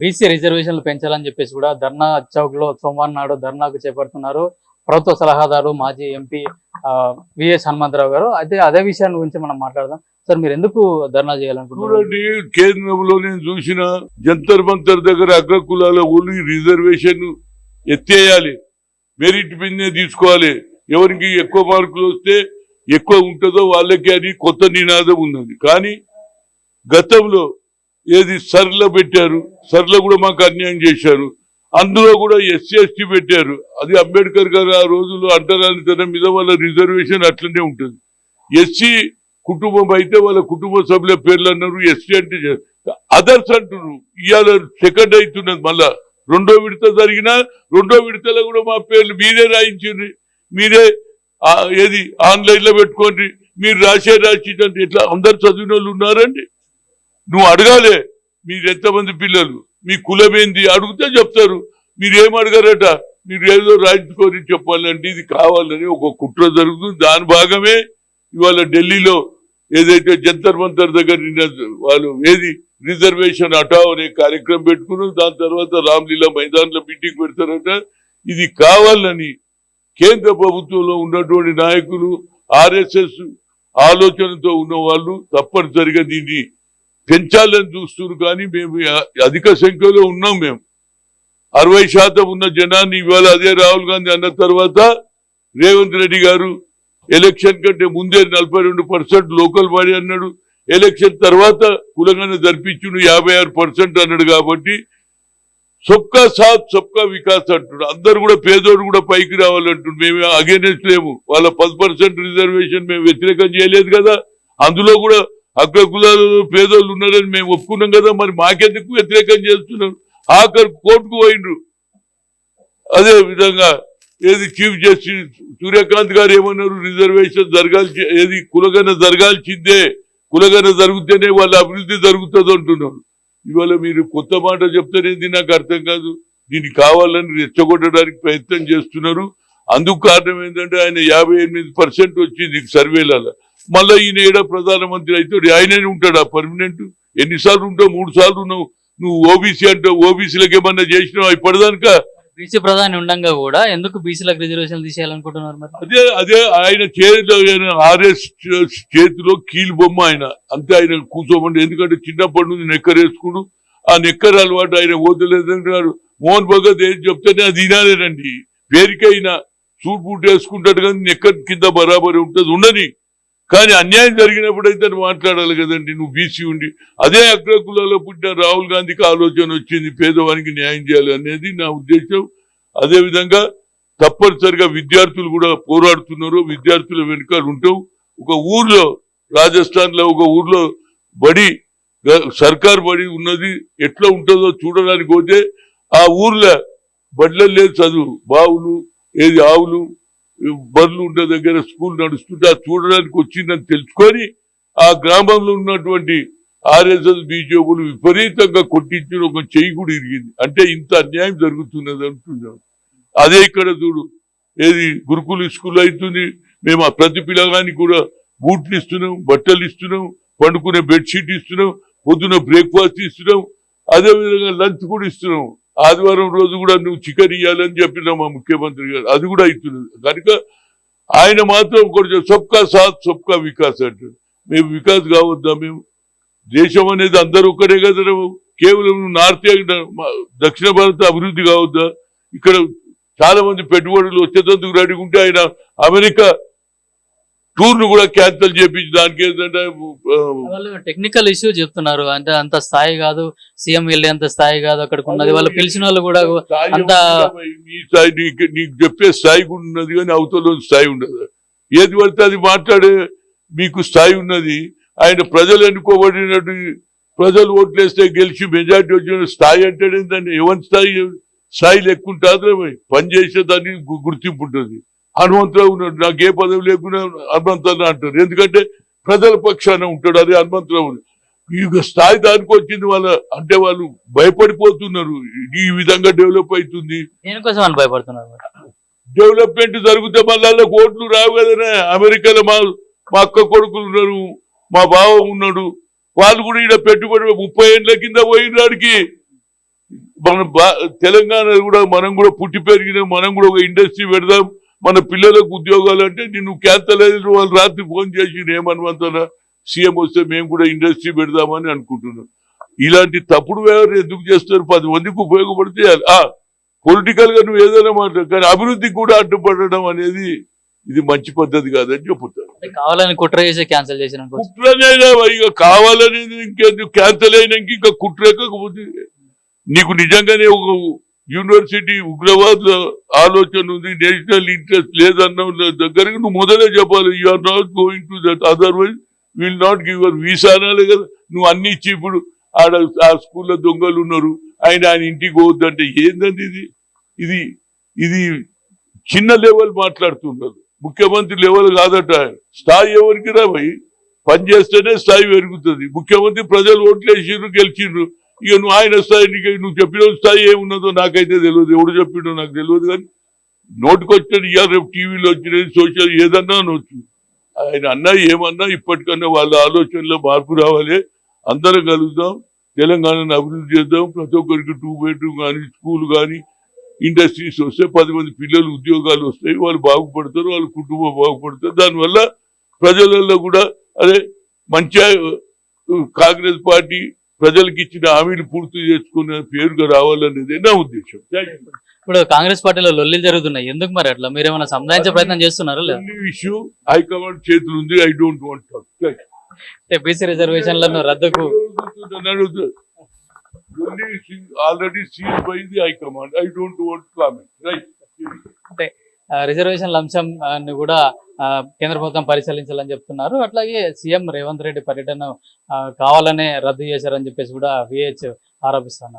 BC రిజర్వేషన్లు పెంచాలని చెప్పేసి కూడా ధర్నా చౌక్ లో సోమవారం నాడు ధర్నాకు చేపడుతున్నారు ప్రభుత్వ సలహాదారు మాజీ ఎంపీ విఎస్ హనుమంతరావు గారు. అయితే అదే విషయాన్ని గురించి మనం మాట్లాడదాం. సార్, మీరు ఎందుకు ధర్నా చేయాలనుకుంటున్నారు? కేంద్రంలో నేను చూసిన జంతర్ మంతర్ దగ్గర అగ్ర కులాల ఓన్లీ రిజర్వేషన్ ఎత్తేయాలి, మెరిట్ మీదనే తీసుకోవాలి, ఎవరికి ఎక్కువ మార్కులు వస్తే ఎక్కువ ఉంటుందో వాళ్ళకి అని కొత్త నినాదం ఉన్నది. కానీ గతంలో ఏది సర్ల పెట్టారు, సర్ల కూడా మాకు అన్యాయం చేశారు. అందులో కూడా ఎస్సీ ఎస్టీ పెట్టారు. అది అంబేద్కర్ గారు ఆ రోజుల్లో అంటరానితనం మీద వాళ్ళ రిజర్వేషన్ అట్లనే ఉంటుంది. ఎస్సీ కుటుంబం అయితే వాళ్ళ కుటుంబ సభ్యుల పేర్లు అన్నారు, ఎస్టీ అంటే అదర్స్ అంటున్నారు. ఇవాళ సెకండ్ అవుతున్నది, మళ్ళా రెండో విడత జరిగినా రెండో విడతలో కూడా మా పేర్లు మీరే రాయించండి, మీరే ఏది ఆన్లైన్ లో పెట్టుకోండి, మీరు రాసిందంటే ఎట్లా? అందరు చదివిన వాళ్ళు ఉన్నారండి. నువ్వు అడగాలి, మీరు ఎంతమంది పిల్లలు, మీ కులమేంది అడిగితే చెప్తారు. మీరు ఏం అడగారట, మీరు ఏదో రాయించుకొని చెప్పాలంటే ఇది కావాలని ఒక కుట్ర జరుగుతుంది. దాని భాగమే ఇవాళ ఢిల్లీలో ఏదైతే జంతర్ మంతర్ దగ్గర వాళ్ళు ఏది రిజర్వేషన్ హటావ్ అనే కార్యక్రమం పెట్టుకున్నారు. దాని తర్వాత రామ్లీలా మైదాన్లో మీటింగ్ పెడతారట. ఇది కావాలని కేంద్ర ప్రభుత్వంలో ఉన్నటువంటి నాయకులు, ఆర్ఎస్ఎస్ ఆలోచనతో ఉన్న వాళ్ళు తప్పనిసరిగా దీన్ని పెంచాలని చూస్తున్నారు. కానీ మేము అధిక సంఖ్యలో ఉన్నాం. మేము 60% ఉన్న జనాన్ని ఇవాళ అదే రాహుల్ గాంధీ అన్న తర్వాత రేవంత్ రెడ్డి గారు ఎలక్షన్ కంటే ముందే 42% లోకల్ బాడీ అన్నాడు. ఎలక్షన్ తర్వాత కులంగానే జరిపించుడు 56% అన్నాడు. కాబట్టి సబ్కా సాత్ సబ్కా వికాస్ అంటున్నాడు. అందరు కూడా పేదోడు కూడా పైకి రావాలంటున్నాడు. మేము అగేనెస్ట్ లేము. వాళ్ళ 10% రిజర్వేషన్ మేము వ్యతిరేకం చేయలేదు కదా. అందులో కూడా అగ్ర కులాలు పేదోళ్ళు ఉన్నారని మేము ఒప్పుకున్నాం కదా. మరి మాకెందుకు వ్యతిరేకం చేస్తున్నారు? ఆఖరు కోర్టుకు పోయిండ్రు. అదే విధంగా ఏది చీఫ్ జస్టిస్ సూర్యకాంత్ గారు ఏమన్నారు, రిజర్వేషన్ జరగాల్సి ఏది కులగన జరగాల్సిందే, కులగన జరిగితేనే వాళ్ళ అభివృద్ధి జరుగుతుంది అంటున్నారు. ఇవాళ మీరు కొత్త మాట చెప్తారేంది నాకు అర్థం కాదు. దీన్ని కావాలని రెచ్చగొట్టడానికి ప్రయత్నం చేస్తున్నారు. అందుకు కారణం ఏంటంటే ఆయన 58% వచ్చింది సర్వేలలో. మళ్ళీ ఈయన ఏడా ప్రధానమంత్రి అయితే ఆయననే ఉంటాడా పర్మనెంట్? ఎన్నిసార్లు ఉంటావు? 3 సార్లు ఉన్నావు. నువ్వు ఓబీసీ అంటావు, ఓబీసీలకు ఏమన్నా చేసినావు ఇప్పటిదానిక? బీసీ ప్రధాని ఉండగా కూడా ఎందుకు బీసీలకు రిజర్వేషన్ తీసేయాలనుకుంటున్నారు? అదే అదే ఆయన చేతిలో ఆర్ఎస్ చేతిలో కీలు బొమ్మ ఆయన. అంతే ఆయన కూర్చోమండి. ఎందుకంటే చిన్నప్పటి నుంచి నెక్కర్ వేసుకుడు, ఆ నెక్కర్ అలవాటు ఆయన వదలేదంటున్నారు. మోహన్ భగత్ ఏం చెప్తేనే అది వినాలేనండి. పేరుకైనా సూట్ బూట్ వేసుకుంటాడు కానీ నెక్కర్ కింద బరాబరి ఉంటుంది, ఉండని. కానీ అన్యాయం జరిగినప్పుడు అయితే మాట్లాడాలి కదండి. నువ్వు బీసీ ఉండి అదే అగ్ర కులాల్లో పుట్టిన రాహుల్ గాంధీకి ఆలోచన వచ్చింది పేదవానికి న్యాయం చేయాలి అనేది నా ఉద్దేశం. అదేవిధంగా తప్పనిసరిగా విద్యార్థులు కూడా పోరాడుతున్నారు. విద్యార్థుల వెనుక ఉంటాం. ఒక ఊర్లో రాజస్థాన్ లో ఒక ఊర్లో బడి, సర్కార్ బడి ఉన్నది. ఎట్లా ఉంటుందో చూడడానికి పోతే ఆ ఊర్లో బడిలో లేదు చదువు, బావులు ఏది ఆవులు బర్లు ఉన్న దగ్గర స్కూల్ నడుస్తుంటే చూడడానికి వచ్చిందని తెలుసుకొని ఆ గ్రామంలో ఉన్నటువంటి ఆర్ఎస్ఎస్ బీజేపీలు విపరీతంగా కొట్టించిన ఒక చెయ్యి కూడా ఇరిగింది. అంటే ఇంత అన్యాయం జరుగుతున్నది అంటున్నాం. అదే ఇక్కడ చూడు, ఏది గురుకుల స్కూల్ అవుతుంది. మేము ఆ ప్రతి పిల్లగానికి కూడా బూట్లు ఇస్తున్నాం, బట్టలు ఇస్తున్నాం, పండుకునే బెడ్షీట్ ఇస్తున్నాం, పొద్దున బ్రేక్ఫాస్ట్ ఇస్తున్నాం, అదేవిధంగా లంచ్ కూడా ఇస్తున్నాం. ఆదివారం రోజు కూడా నువ్వు చికెన్ ఇవ్వాలని చెప్పినా మా ముఖ్యమంత్రి గారు, అది కూడా అవుతున్నది. కనుక ఆయన మాత్రం కొంచెం సబ్కా సాత్ సబ్కా వికాస్ అంటారు. మేము వికాస్ కావద్దా? మేము దేశం అనేది అందరూ ఒక్కడే కదా. కేవలం నార్త్ దక్షిణ భారత అభివృద్ధి కావద్దా? ఇక్కడ చాలా మంది పెట్టుబడులు వచ్చేందుకు రెడీగా ఉంటే ఆయన అమెరికా టూర్ను కూడా క్యాన్సిల్ చేపించి దానికి ఏంటంటే టెక్నికల్ ఇష్యూ చెప్తున్నారు. అంటే అంత స్థాయి కాదు, సీఎం వెళ్ళేంత స్థాయి కాదు అక్కడికి ఉన్నది. వాళ్ళు పిలిచిన వాళ్ళు కూడా అంత ఈ స్థాయి నీకు చెప్పే స్థాయి కూడా ఉన్నది కానీ అవతల స్థాయి ఉండదు. ఏది పడితే అది మాట్లాడే మీకు స్థాయి ఉన్నది. ఆయన ప్రజలు ఎన్నుకోబడినట్టు ప్రజలు ఓట్లేస్తే గెలిచి మెజార్టీ వచ్చిన స్థాయి అంటాడు. దాన్ని ఎవరి స్థాయి లెక్క ఉంటుంది. పనిచేసే దానికి గుర్తింపు ఉంటుంది. హనుమంతరావు ఉన్నాడు, నాకు ఏ పదవి లేకుండా హనుమంతరావు అంటారు. ఎందుకంటే ప్రజల పక్షాన ఉంటాడు. అదే హనుమంతరావు. ఈ స్థాయి దానికి వచ్చింది వాళ్ళ అంటే వాళ్ళు భయపడిపోతున్నారు. ఈ విధంగా డెవలప్ అవుతుంది. దేనికోసం వాళ్ళు భయపడుతున్నారు? డెవలప్మెంట్ జరిగితే మళ్ళీ ఓట్లు రావు కదనే. అమెరికాలో మా అక్క కొడుకులు ఉన్నారు, మా బావ ఉన్నాడు. వాళ్ళు కూడా ఇక్కడ పెట్టుబడి 30 ఏళ్ల కింద పోయినాడికి మన తెలంగాణ కూడా మనం కూడా పుట్టి పెరిగిన మనం కూడా ఒక ఇండస్ట్రీ పెడదాం, మన పిల్లలకు ఉద్యోగాలు అంటే నేను క్యాన్సల్ అయిన వాళ్ళు రాత్రి ఫోన్ చేసి ఏమనుమంతా సీఎం వస్తే మేము కూడా ఇండస్ట్రీ పెడదామని అనుకుంటున్నాం. ఇలాంటి తప్పుడు వ్యవహారం ఎందుకు చేస్తారు? 10 మందికి ఉపయోగపడితే పొలిటికల్ గా నువ్వు ఏదైనా మాట్లాడు, కానీ అభివృద్ధికి కూడా అడ్డుపడడం అనేది ఇది మంచి పద్ధతి కాదని చెప్తారు. కావాలని కుట్ర చేసి క్యాన్సిల్ చేసిన కుట్రనేగా ఇక కావాలనేది, ఇంకెందుకు క్యాన్సల్ అయినాక ఇంకా కుట్రేకపోతే నీకు నిజంగానే ఒక యూనివర్సిటీ ఉగ్రవాద ఆలోచన ఉంది, నేషనల్ ఇంట్రెస్ట్ లేదన్న దగ్గరికి నువ్వు మొదలే చెప్పాలి. You are not going to that, otherwise will not give your visa అనాలి కదా. నువ్వు అన్ని ఇచ్చి ఇప్పుడు ఆడ ఆ స్కూల్లో దొంగలు ఉన్నారు, ఆయన ఇంటికి పోవద్దంటే ఏందండి ఇది? ఇది ఇది చిన్న లెవెల్ మాట్లాడుతున్నారు, ముఖ్యమంత్రి లెవెల్ కాదట. స్థాయి ఎవరికి రా భయ్? పని చేస్తేనే స్థాయి పెరుగుతుంది. ముఖ్యమంత్రి ప్రజలు ఓట్లేసిండ్రు, గెలిచిండ్రు. ఇక నువ్వు ఆయన స్థాయి, నువ్వు చెప్పిన స్థాయి ఏమున్నదో నాకైతే తెలియదు, ఎవడు చెప్పిండో నాకు తెలియదు. కానీ నోటికి వచ్చిన ఇవాళ రేపు టీవీలో వచ్చినది, సోషల్ ఏదన్నా అనొచ్చు. ఆయన అన్నా ఏమన్నా ఇప్పటికన్నా వాళ్ళ ఆలోచనలో మార్పు రావాలి. అందరం కలుద్దాం, తెలంగాణను అభివృద్ధి చేద్దాం. ప్రతి ఒక్కరికి 2 బెడ్రూమ్ కానీ, స్కూల్ కానీ, ఇండస్ట్రీస్ వస్తే 10 మంది పిల్లలు ఉద్యోగాలు వస్తాయి, వాళ్ళు బాగుపడతారు, వాళ్ళ కుటుంబం బాగుపడతారు. దానివల్ల ప్రజలలో కూడా అదే మంచిగా కాంగ్రెస్ పార్టీ ప్రజలకు ఇచ్చిన హామీలు పూర్తి చేసుకునే పేరుగా రావాలనేది నా ఉద్దేశం. ఇప్పుడు కాంగ్రెస్ పార్టీలో లొల్లిలు జరుగుతున్నాయి, ఎందుకు మరి అట్లా? మీరు ఏమైనా సంధానించే ప్రయత్నం చేస్తున్నారా? ఇష్యూ హైకమాండ్ చేతులు ఉంది. ఐ డోంట్ వాంట్ బీసీ రిజర్వేషన్లను రద్దుకు already seal by the high command. I don't want comment. Right. అంటే రిజర్వేషన్ల అంశం కూడా కేంద్ర ప్రభుత్వం పరిశీలించాలని చెప్తున్నారు. అట్లాగే సీఎం రేవంత్ రెడ్డి పర్యటన కావాలనే రద్దు చేశారని చెప్పేసి కూడా విహెచ్ ఆరోపిస్తున్నారు.